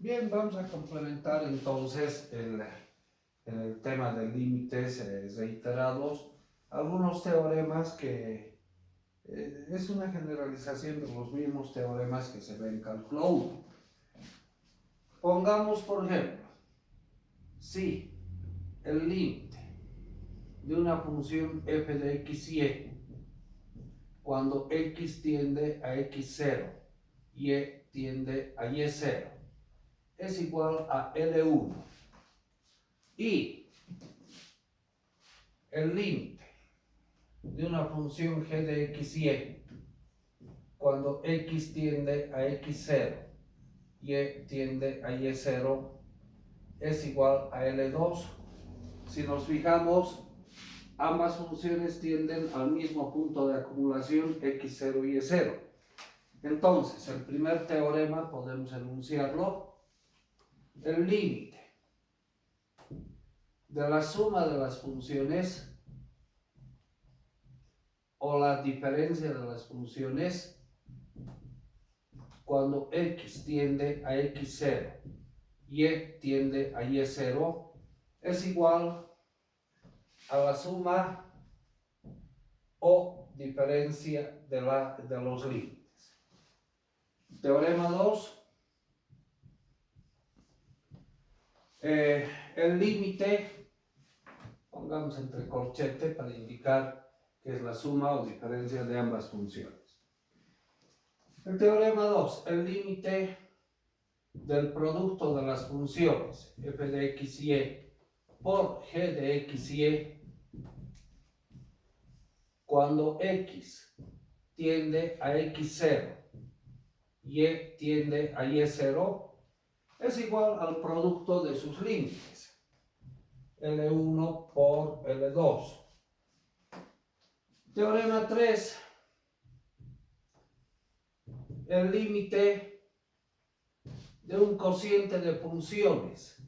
Bien, vamos a complementar entonces en el tema de límites reiterados algunos teoremas que es una generalización de los mismos teoremas que se ven en cálculo 1. Pongamos, por ejemplo, si el límite de una función f de x y e, cuando x tiende a x0 y e tiende a y0, es igual a L1, y el límite de una función g de x y e, cuando x tiende a x0 y e tiende a y0, es igual a L2. Si nos fijamos, ambas funciones tienden al mismo punto de acumulación x0 y y0. Entonces, el primer teorema podemos enunciarlo. El límite de la suma de las funciones o la diferencia de las funciones cuando x tiende a x0 y e tiende a y0 es igual a la suma o diferencia de los límites. Teorema 2. El límite, pongamos entre corchete para indicar que es la suma o diferencia de ambas funciones. El teorema 2, el límite del producto de las funciones f de x y e por g de x y e, cuando x tiende a x0 y e tiende a y0, es igual al producto de sus límites, L1 por L2. Teorema 3. El límite de un cociente de funciones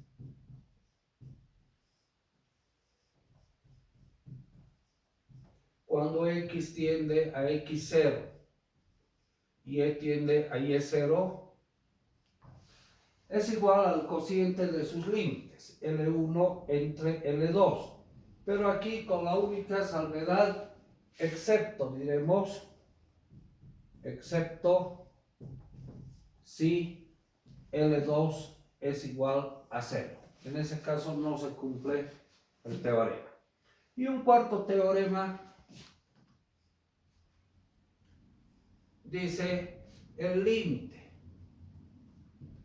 cuando x tiende a x0 y e tiende a y0 es igual al cociente de sus límites, L1 entre L2. Pero aquí con la única salvedad, excepto si L2 es igual a 0. En ese caso no se cumple el teorema. Y un cuarto teorema dice el límite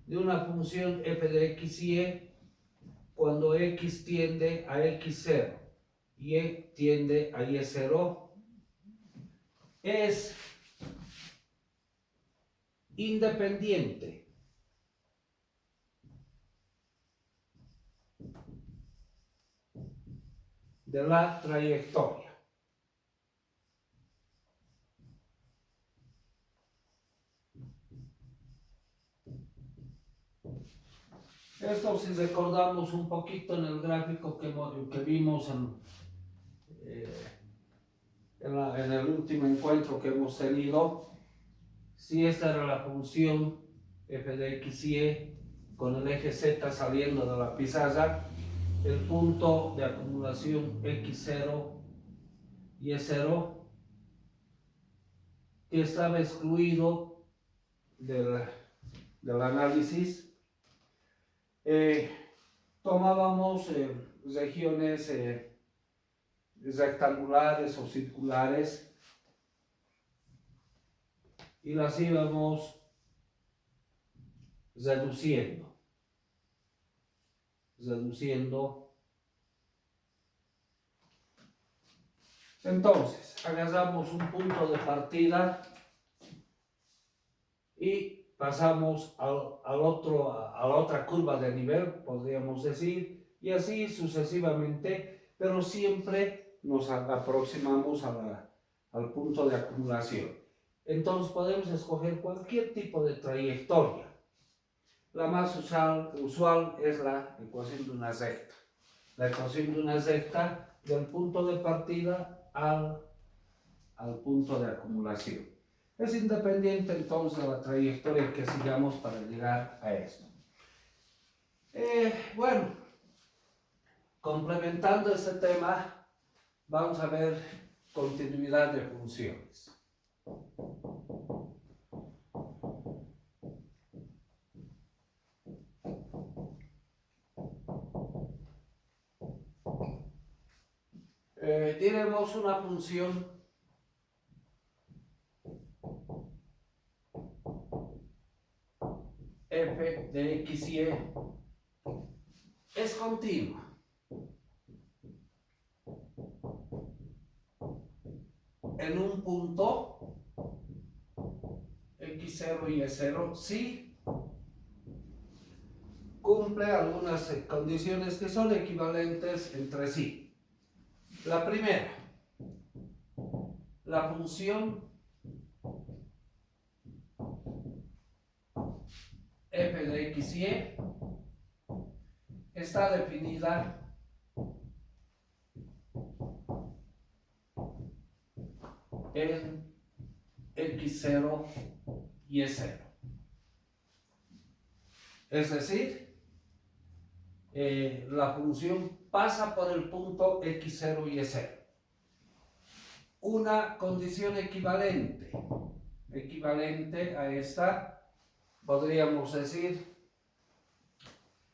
de una función f de x y e cuando x tiende a x0 y e tiende a y0 es independiente de la trayectoria. Esto, si recordamos un poquito en el gráfico que vimos en el último encuentro que hemos tenido, si esta era la función f de x y e con el eje z saliendo de la pizarra, el punto de acumulación x0 y y0 que estaba excluido del análisis, tomábamos regiones rectangulares o circulares y las íbamos reduciendo. Entonces, agarramos un punto de partida y pasamos a la otra curva de nivel, podríamos decir, y así sucesivamente, pero siempre nos aproximamos al punto de acumulación. Entonces podemos escoger cualquier tipo de trayectoria. La más usual es la ecuación de una recta. La ecuación de una recta del punto de partida al punto de acumulación. Es independiente entonces de la trayectoria que sigamos para llegar a esto. Bueno, complementando este tema, vamos a ver continuidad de funciones. Diremos una función f de x y es continua. En un punto x0 y y0 si cumple algunas condiciones que son equivalentes entre sí. La primera, la función f de x y está definida en x0 y y0. Es decir, la función pasa por el punto x0 y y0. Una condición equivalente a esta, podríamos decir,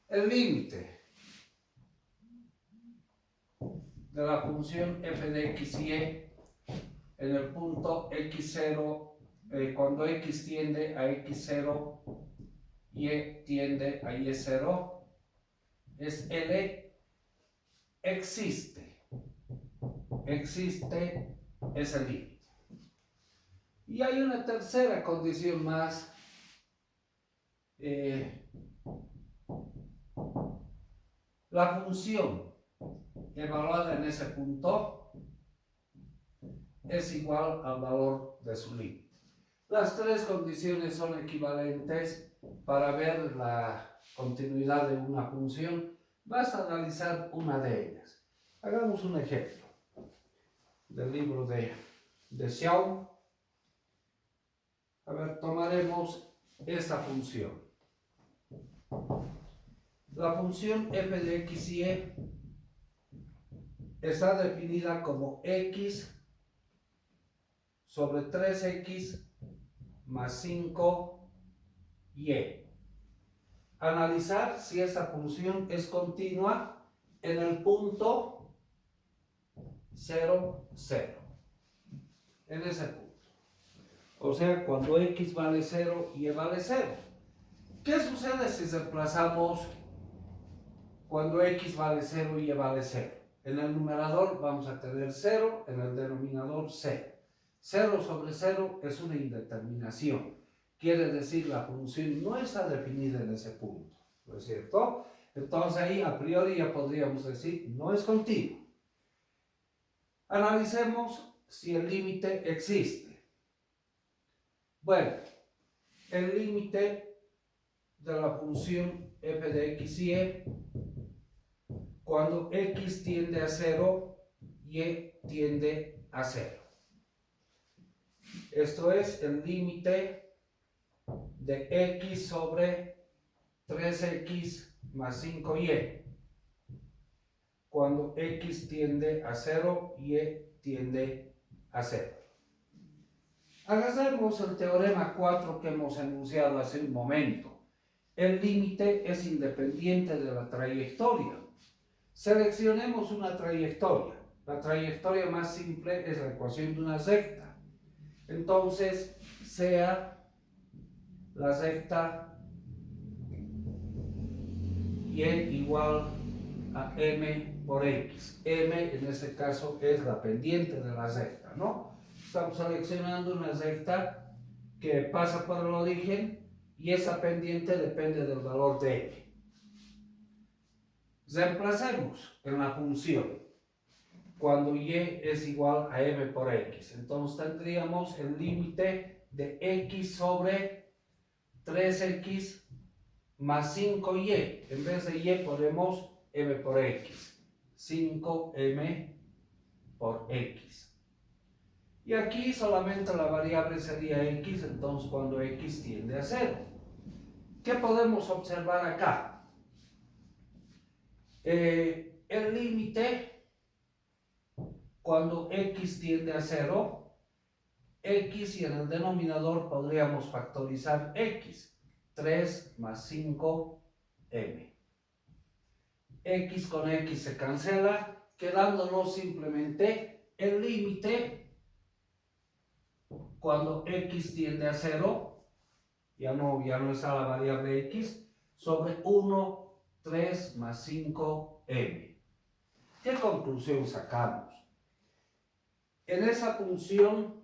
el límite de la función f de x y en el punto x0, cuando x tiende a x0, y tiende a y0, es L existe es el límite. Y hay una tercera condición más, la función evaluada en ese punto es igual al valor de su límite. Las tres condiciones son equivalentes. Para ver la continuidad de una función, basta analizar una de ellas. Hagamos un ejemplo del libro de Xiao. A ver, tomaremos esta función. La función f de x y está definida como x sobre 3x más 5y. Analizar si esta función es continua en el punto 0, 0. En ese punto. O sea, cuando x vale 0 y y vale 0. ¿Qué sucede si desplazamos cuando x vale 0 y y vale 0? En el numerador vamos a tener 0, en el denominador 0. 0 sobre 0 es una indeterminación. Quiere decir la función no está definida en ese punto, ¿no es cierto? Entonces ahí a priori ya podríamos decir no es continuo. Analicemos si el límite existe. Bueno, el límite de la función f de x y cuando x tiende a 0, y tiende a 0. Esto es el límite de x sobre 3x más 5y. Cuando x tiende a 0, y tiende a 0. Hagamos el teorema 4 que hemos enunciado hace un momento. El límite es independiente de la trayectoria. Seleccionemos una trayectoria. La trayectoria más simple es la ecuación de una recta. Entonces, sea la recta y igual a m por x. M en este caso es la pendiente de la recta, ¿no? Estamos seleccionando una recta que pasa por el origen y esa pendiente depende del valor de m. Reemplacemos en la función cuando y es igual a m por x. Entonces tendríamos el límite de x sobre 3x más 5y. En vez de y ponemos m por x. 5m por x. Y aquí solamente la variable sería x, entonces cuando x tiende a 0. ¿Qué podemos observar acá? El límite, cuando x tiende a 0, x y en el denominador podríamos factorizar x, 3 más 5m. X con x se cancela, quedándonos simplemente el límite cuando x tiende a 0, ya no está la variable x, sobre 1, 3 más 5m. ¿Qué conclusión sacamos? En esa función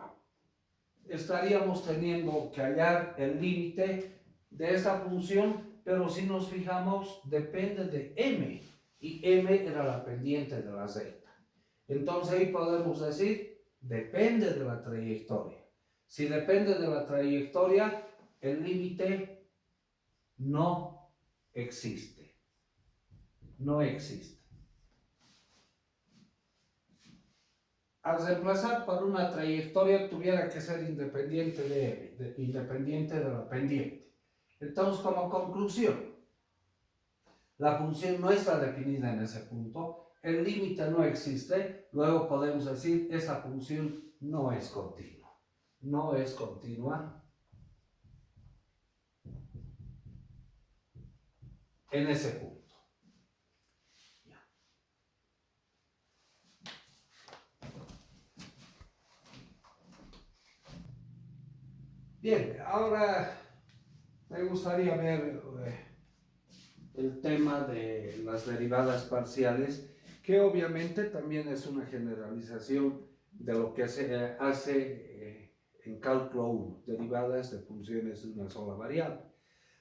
estaríamos teniendo que hallar el límite de esa función, pero si nos fijamos, depende de m, y m era la pendiente de la z. Entonces ahí podemos decir, depende de la trayectoria. Si depende de la trayectoria, el límite no existe. No existe. Al reemplazar por una trayectoria tuviera que ser independiente de m, independiente de la pendiente. Entonces, como conclusión, la función no está definida en ese punto, el límite no existe, luego podemos decir esa función no es continua. No es continua en ese punto. Bien, ahora me gustaría ver el tema de las derivadas parciales, que obviamente también es una generalización de lo que se hace en cálculo 1, derivadas de funciones de una sola variable.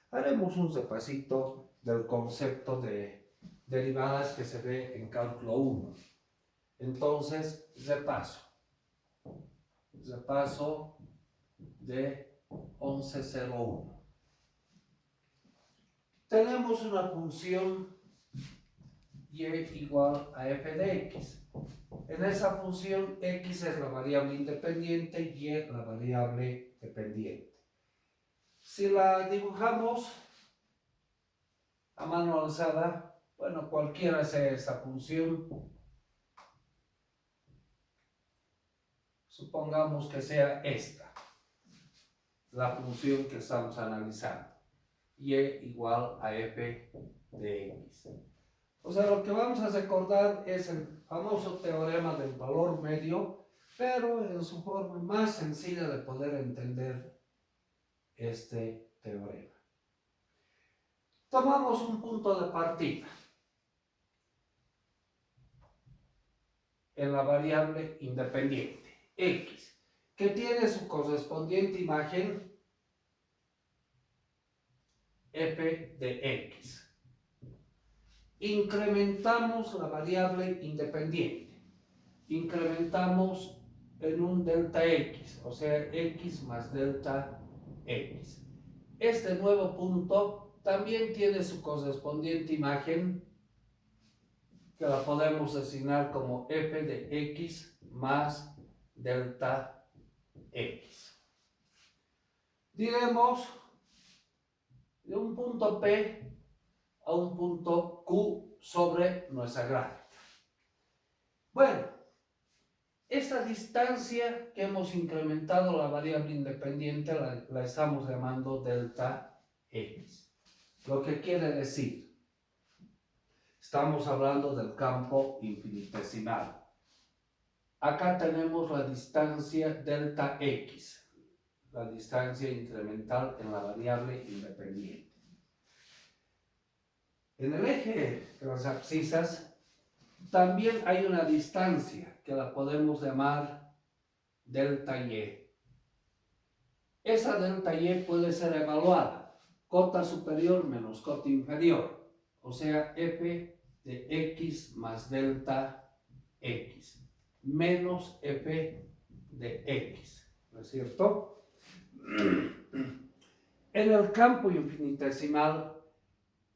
Haremos un repasito del concepto de derivadas que se ve en cálculo 1. Entonces, repaso de 1101. Tenemos una función y igual a f de x. En esa función x es la variable independiente y la variable dependiente. Si la dibujamos a mano alzada, bueno, cualquiera sea esta función, supongamos que sea esta, la función que estamos analizando, y igual a f de x. O sea, lo que vamos a recordar es el famoso teorema del valor medio, pero en su forma más sencilla de poder entender este teorema. Tomamos un punto de partida en la variable independiente, x, que tiene su correspondiente imagen f de x. Incrementamos la variable independiente, incrementamos en un delta x, o sea, x más delta x. Este nuevo punto también tiene su correspondiente imagen, que la podemos designar como f de x más delta x. Diremos de un punto P a un punto Q sobre nuestra gráfica. Bueno, esta distancia que hemos incrementado la variable independiente la estamos llamando delta x. Lo que quiere decir, estamos hablando del campo infinitesimal. Acá tenemos la distancia delta x, la distancia incremental en la variable independiente. En el eje de las abscisas también hay una distancia que la podemos llamar delta y. Esa delta y puede ser evaluada, cota superior menos cota inferior, o sea, f de x más delta x, menos f de x, ¿no es cierto? En el campo infinitesimal,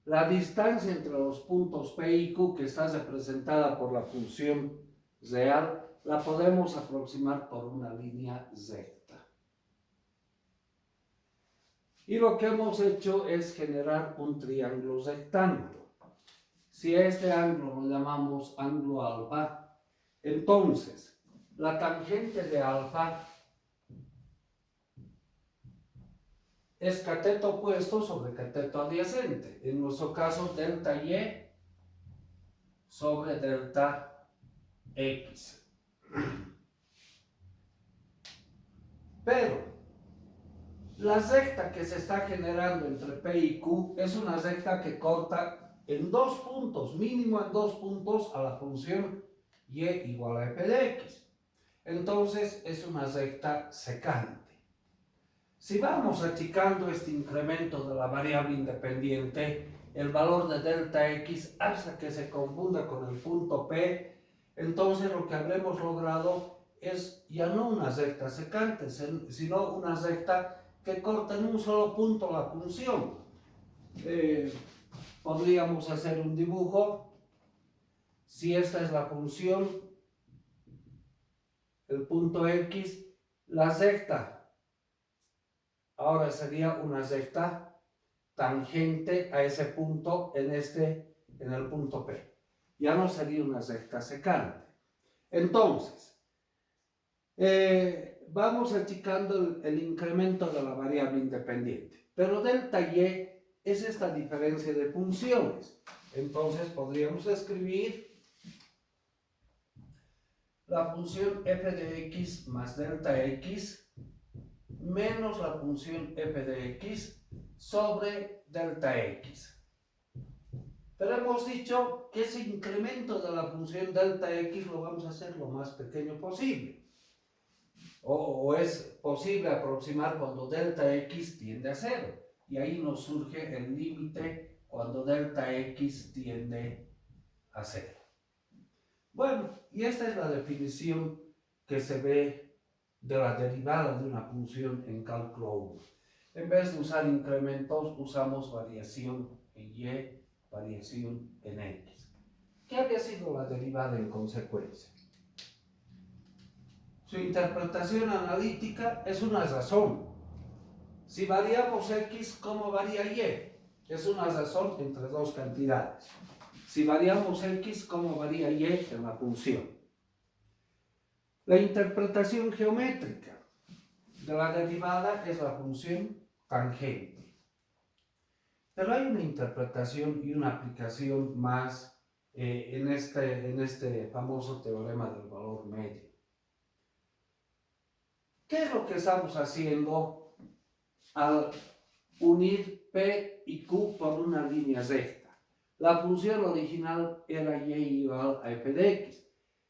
la distancia entre los puntos P y Q, que está representada por la función real, la podemos aproximar por una línea recta. Y lo que hemos hecho es generar un triángulo rectángulo. Si a este ángulo lo llamamos ángulo alfa, entonces la tangente de alfa es cateto opuesto sobre cateto adyacente. En nuestro caso, delta y sobre delta x. Pero la recta que se está generando entre P y Q es una recta que corta en dos puntos, mínimo en dos puntos, a la función y igual a f de x. Entonces es una recta secante. Si vamos achicando este incremento de la variable independiente, el valor de delta x hasta que se confunda con el punto P, entonces lo que habremos logrado es ya no una recta secante, sino una recta que corta en un solo punto la función. Podríamos hacer un dibujo. Si esta es la función, el punto X, la recta ahora sería una recta tangente a ese punto en el punto P. Ya no sería una recta secante. Entonces, vamos achicando el incremento de la variable independiente. Pero delta y es esta diferencia de funciones. Entonces podríamos escribir la función f de x más delta x menos la función f de x sobre delta x. Pero hemos dicho que ese incremento de la función delta x lo vamos a hacer lo más pequeño posible. O es posible aproximar cuando delta x tiende a 0. Y ahí nos surge el límite cuando delta x tiende a 0. Bueno, y esta es la definición que se ve de la derivada de una función en cálculo 1. En vez de usar incrementos, usamos variación en y, variación en x. ¿Qué había sido la derivada en consecuencia? Su interpretación analítica es una razón. Si variamos x, ¿cómo varía y? Es una razón entre dos cantidades. Si variamos x, ¿cómo varía y en la función? La interpretación geométrica de la derivada es la función tangente. Pero hay una interpretación y una aplicación más en este famoso teorema del valor medio. ¿Qué es lo que estamos haciendo al unir P y Q por una línea recta? La función original era y igual a f de x.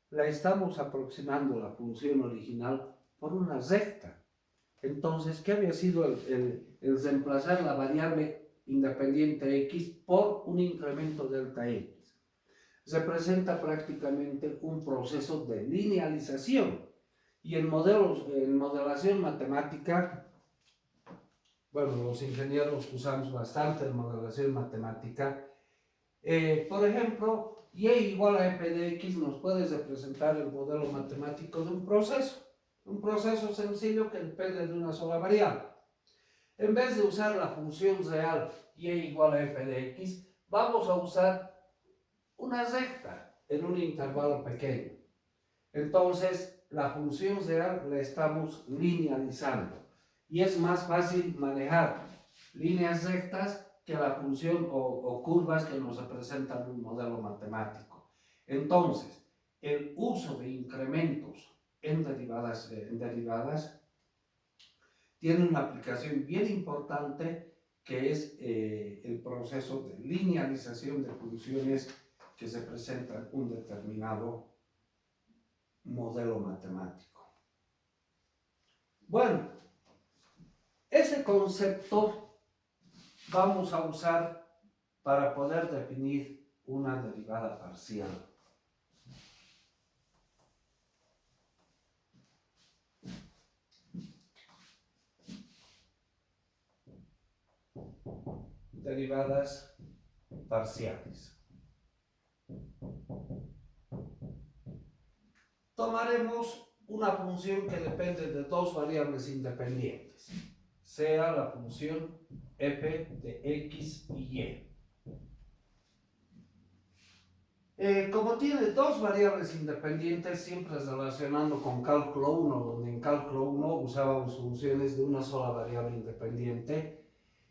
La estamos aproximando la función original por una recta. Entonces, ¿qué había sido el reemplazar la variable independiente x por un incremento delta x? Representa prácticamente un proceso de linealización. Y en modelación matemática, bueno, los ingenieros usamos bastante en modelación matemática. Por ejemplo, y igual a f de x nos puede representar el modelo matemático de un proceso sencillo que depende de una sola variable. En vez de usar la función real y igual a f de x, vamos a usar una recta en un intervalo pequeño. Entonces, la función real la estamos linealizando y es más fácil manejar líneas rectas que la función o curvas que nos representan un modelo matemático. Entonces, el uso de incrementos en derivadas tiene una aplicación bien importante que es el proceso de linealización de funciones que se presentan un determinado modelo matemático. Bueno, ese concepto vamos a usar para poder definir una derivada parcial. Derivadas parciales. Tomaremos una función que depende de dos variables independientes, sea la función f de x y y. Como tiene dos variables independientes, siempre relacionando con cálculo 1, donde en cálculo 1 usábamos funciones de una sola variable independiente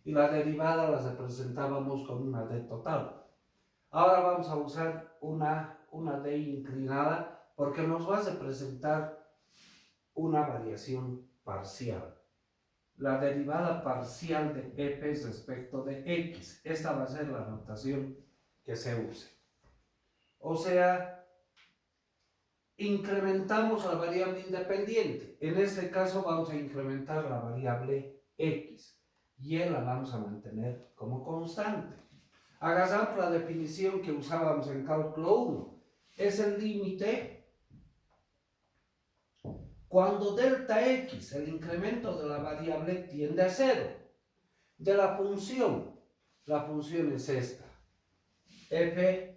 y la derivada las representábamos con una d total. Ahora vamos a usar una d inclinada porque nos va a representar una variación parcial. La derivada parcial de f respecto de x. Esta va a ser la notación que se use. O sea, incrementamos la variable independiente. En este caso vamos a incrementar la variable x y la vamos a mantener como constante. Hagamos la definición que usábamos en cálculo 1. Es el límite cuando delta x, el incremento de la variable, tiende a 0. De la función es esta, f,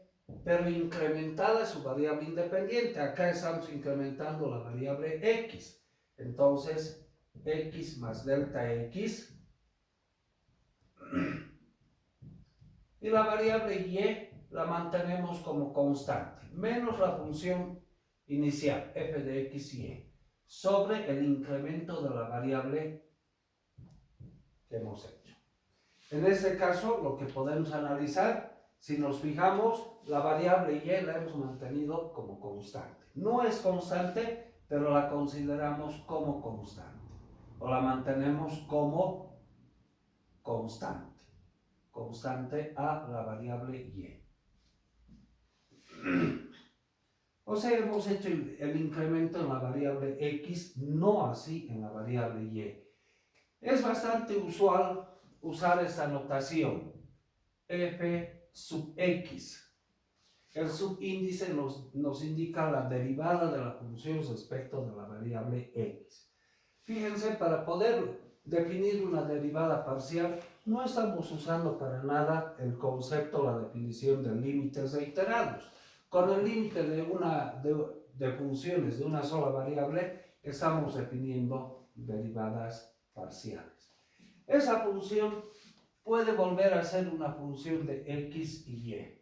pero incrementada su variable independiente. Acá estamos incrementando la variable x. Entonces, x más delta x. Y la variable y la mantenemos como constante, menos la función inicial, f de x y y, sobre el incremento de la variable que hemos hecho. En este caso, lo que podemos analizar, si nos fijamos, la variable y la hemos mantenido como constante. No es constante, pero la consideramos como constante, o la mantenemos como constante a la variable y. O sea, hemos hecho el incremento en la variable x, no así en la variable y. Es bastante usual usar esta notación, f sub x. El subíndice nos indica la derivada de la función respecto de la variable x. Fíjense, para poder definir una derivada parcial, no estamos usando para nada el concepto, la definición de límites reiterados. Con el límite de funciones de una sola variable, estamos definiendo derivadas parciales. Esa función puede volver a ser una función de x y y.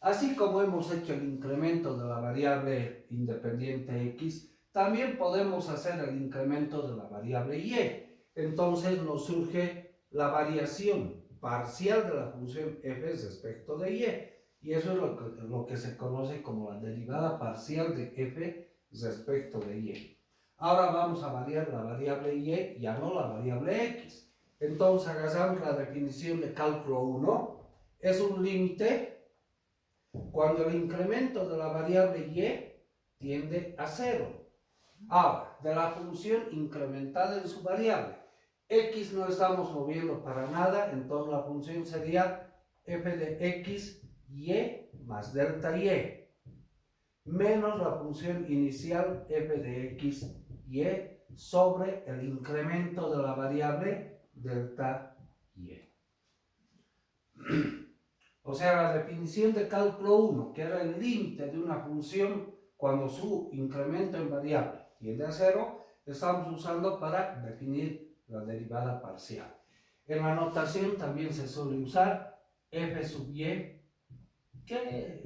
Así como hemos hecho el incremento de la variable independiente x, también podemos hacer el incremento de la variable y. Entonces nos surge la variación parcial de la función f respecto de y. Y eso es lo que se conoce como la derivada parcial de f respecto de y. Ahora vamos a variar la variable y, ya no la variable x. Entonces hagamos la definición de cálculo 1. Es un límite cuando el incremento de la variable y tiende a 0. Ahora, de la función incrementada en su variable, x no estamos moviendo para nada, entonces la función sería f de x y más delta y, menos la función inicial f de x y sobre el incremento de la variable delta y. O sea, la definición de cálculo 1, que era el límite de una función cuando su incremento en variable tiende a 0, estamos usando para definir la derivada parcial. En la notación también se suele usar f sub y, que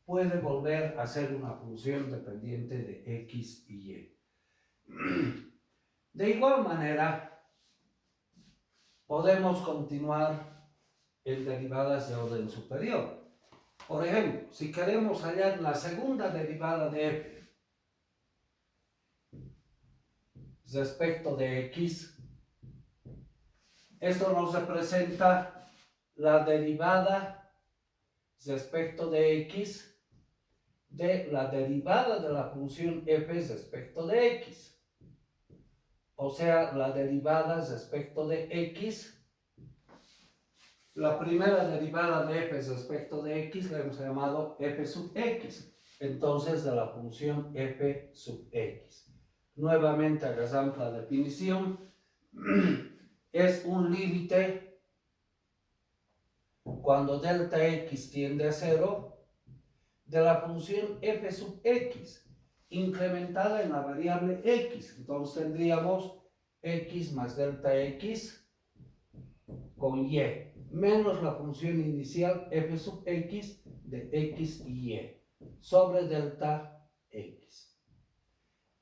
puede volver a ser una función dependiente de x y y. De igual manera, podemos continuar en derivadas de orden superior. Por ejemplo, si queremos hallar la segunda derivada de f respecto de x, esto nos representa la derivada respecto de x de la derivada de la función f respecto de x. O sea, la derivada respecto de x. La primera derivada de f respecto de x la hemos llamado f sub x. Entonces, de la función f sub x. Nuevamente, hagamos la definición. Es un límite cuando delta x tiende a 0 de la función f sub x, incrementada en la variable x. Entonces, tendríamos x más delta x con y, menos la función inicial f sub x de x y y sobre delta x.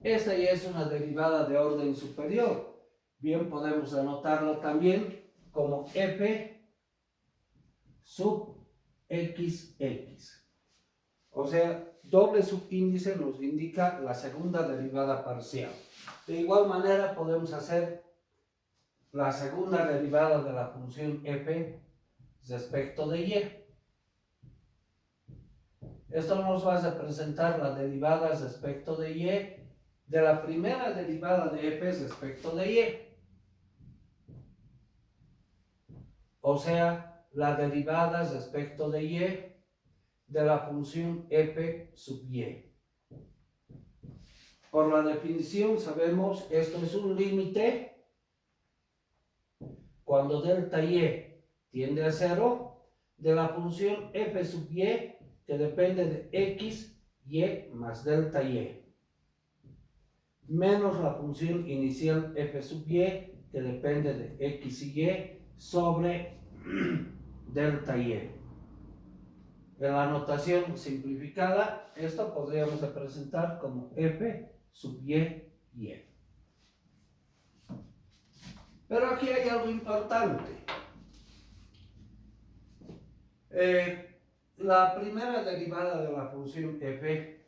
Esta ya es una derivada de orden superior. Bien, podemos anotarlo también como f sub xx. O sea, doble subíndice nos indica la segunda derivada parcial. De igual manera podemos hacer la segunda derivada de la función f respecto de y. Esto nos va a representar la derivada respecto de y de la primera derivada de f respecto de y. O sea, la derivada respecto de y de la función f sub y. Por la definición sabemos esto es un límite cuando delta y tiende a 0 de la función f sub y que depende de x, y más delta y, menos la función inicial f sub y que depende de x y y sobre delta y. En la notación simplificada, esto podríamos representar como f sub y. Pero aquí hay algo importante. La primera derivada de la función f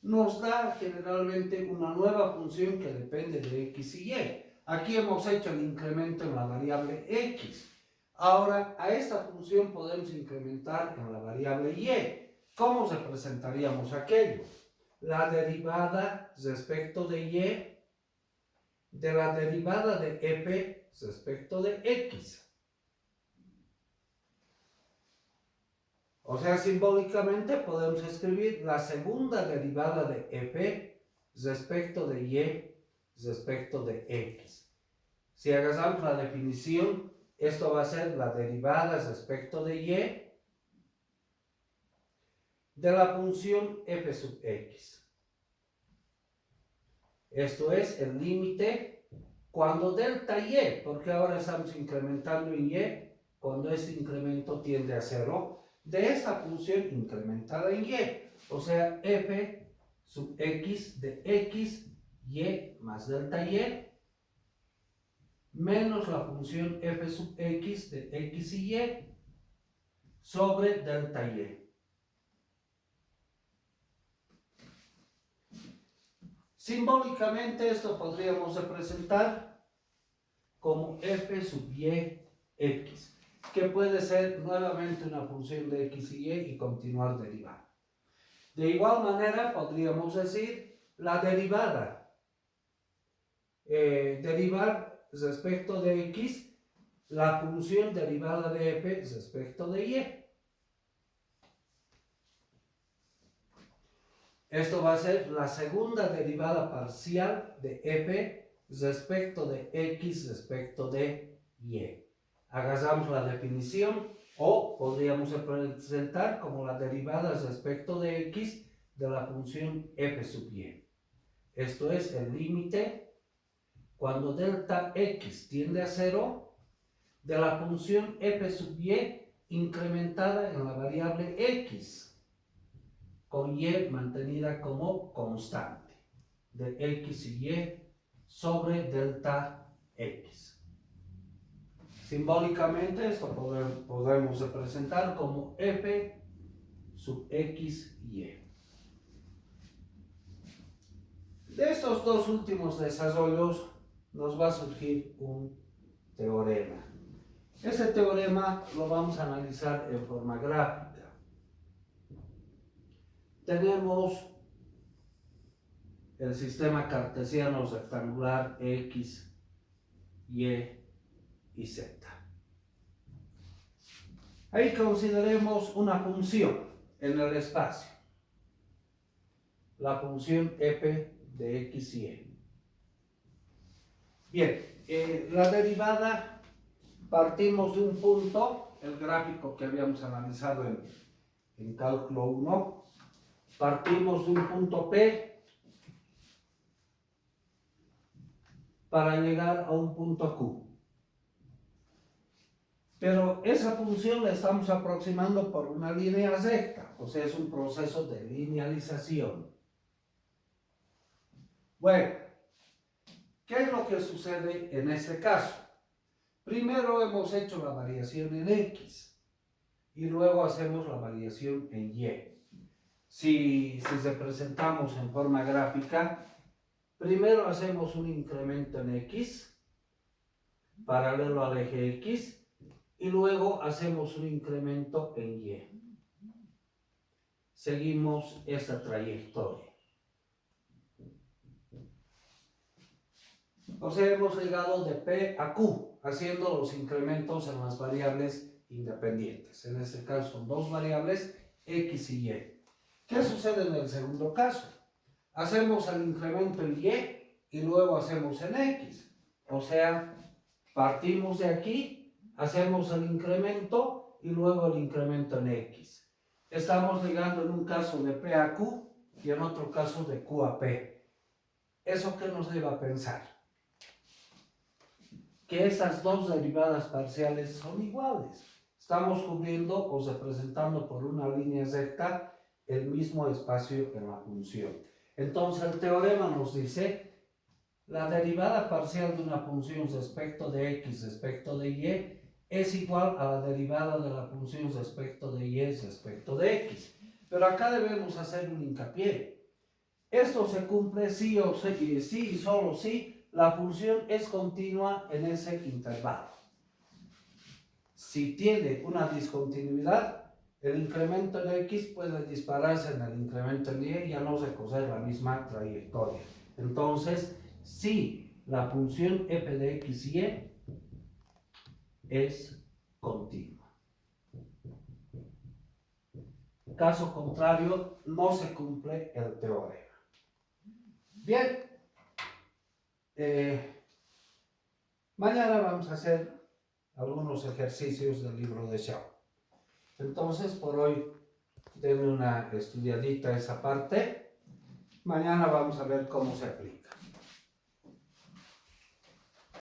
nos da generalmente una nueva función que depende de x y y. Aquí hemos hecho el incremento en la variable x. Ahora, a esta función podemos incrementar en la variable y. ¿Cómo representaríamos aquello? La derivada respecto de y de la derivada de f respecto de x. O sea, simbólicamente podemos escribir la segunda derivada de f respecto de y respecto de x. Si hagamos la definición, esto va a ser la derivada respecto de y de la función f sub x. Esto es el límite cuando delta y, porque ahora estamos incrementando en y, cuando este incremento tiende a 0, de esta función incrementada en y, o sea, f sub x de x, y más delta y, menos la función f sub x de x y y sobre delta y. Simbólicamente esto podríamos representar como f sub y x, que puede ser nuevamente una función de x y y continuar derivando. De igual manera podríamos decir la derivada, derivar respecto de x la función derivada de f respecto de y. Esto va a ser la segunda derivada parcial de f respecto de x respecto de y. Agarramos la definición o podríamos representar como la derivada respecto de x de la función f sub y. Esto es el límite cuando delta x tiende a 0 de la función f sub y incrementada en la variable x, con y mantenida como constante de x y y sobre delta x. Simbólicamente esto podemos representar como f sub x y y. De estos dos últimos desarrollos nos va a surgir un teorema. Este teorema lo vamos a analizar en forma gráfica. Tenemos el sistema cartesiano rectangular x, y y z. Ahí consideremos una función en el espacio, la función f de x y y. Bien, la derivada, partimos de un punto, el gráfico que habíamos analizado en cálculo 1, partimos de un punto P para llegar a un punto Q. Pero esa función la estamos aproximando por una línea recta, o sea, es un proceso de linealización. Bueno, ¿qué es lo que sucede en este caso? Primero hemos hecho la variación en X y luego hacemos la variación en Y. Si representamos en forma gráfica, primero hacemos un incremento en X, paralelo al eje X, y luego hacemos un incremento en Y. Seguimos esta trayectoria. O sea, hemos llegado de P a Q, haciendo los incrementos en las variables independientes. En este caso son dos variables, X y Y. ¿Qué sucede en el segundo caso? Hacemos el incremento en Y y luego hacemos en X. O sea, partimos de aquí, hacemos el incremento y luego el incremento en X. Estamos ligando en un caso de P a Q y en otro caso de Q a P. ¿Eso qué nos lleva a pensar? Que estas dos derivadas parciales son iguales. Estamos cubriendo o representando por una línea recta el mismo espacio en la función. Entonces el teorema nos dice la derivada parcial de una función respecto de x respecto de y es igual a la derivada de la función respecto de y respecto de x. Pero acá debemos hacer un hincapié. Esto se cumple sí o sí, sí y solo si la función es continua en ese intervalo. Si tiene una discontinuidad, el incremento en x puede dispararse en el incremento en y y ya no recoger la misma trayectoria. Entonces, si la función f de x y es continua. Caso contrario, no se cumple el teorema. Bien, mañana vamos a hacer algunos ejercicios del libro de Shaw. Entonces, por hoy, denme una estudiadita esa parte. Mañana vamos a ver cómo se aplica.